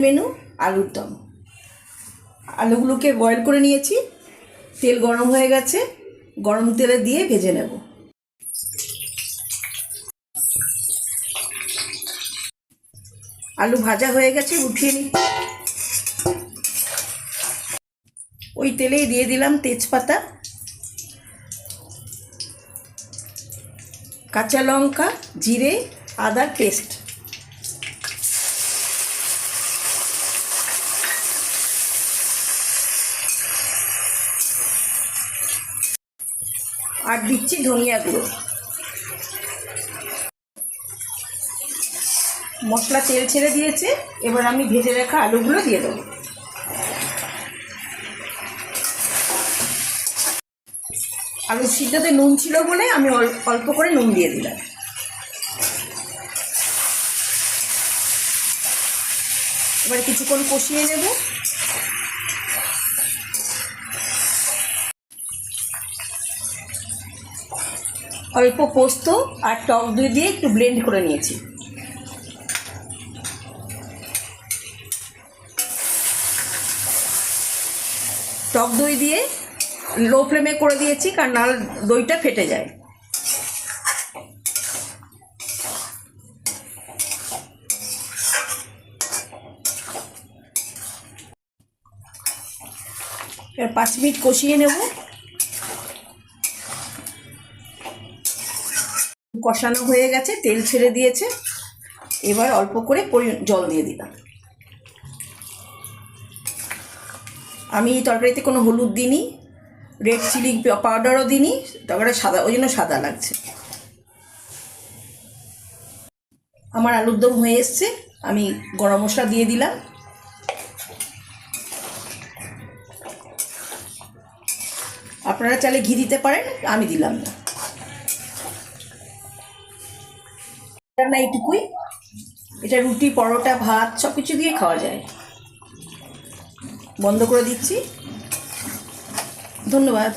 Menu আলুর দম। আলুগুলোকে বয়েল করে নিয়েছি, তেল গরম হয়ে গেছে, গরম তেলে দিয়ে ভেজে নেব। আলু ভাজা হয়ে গেছে, উঠিয়ে নিই। ওই তেলেই দিয়ে দিলাম তেজপাতা, কাঁচা লঙ্কা, জিরে, আদার পেস্ট। আর দিচ্ছি ধনিয়া গুঁড়ো। মশলা তেল ছেড়ে দিয়েছে, এবার আমি ভেজে রাখা আলুগুলো দিয়ে দেবো। আলু সিদ্ধতে নুন ছিল বলে আমি অল্প করে নুন দিয়ে দিলাম। এবার কিছুক্ষণ কষিয়ে নেব। অল্প পোস্ত আর টক দই দিয়ে একটু ব্লেন্ড করে নিয়েছি। টক দই দিয়ে লো ফ্লেমে করে দিয়েছি, কারণ নাহলে দইটা ফেটে যায়। এবার 5 মিনিট কষিয়ে নেব। কষানো হয়ে গেছে, তেল ছেড়ে দিয়েছে, এবার অল্প করে জল দিয়ে দিলাম। আমি তরকারিতে কোনো হলুদ দিইনি, রেড চিলি পাউডারও দিইনি, তরকারিটা সাদা, ওই জন্য সাদা লাগছে। আমার আলুর দম হয়ে এসছে, আমি গরম মশলা দিয়ে দিলাম। আপনারা চাইলে ঘি দিতে পারেন, আমি দিলাম না। রান্না এইটুকুই। এটা রুটি, পরোটা, ভাত সব কিছু দিয়ে খাওয়া যায়। বন্ধ করে দিচ্ছি। ধন্যবাদ।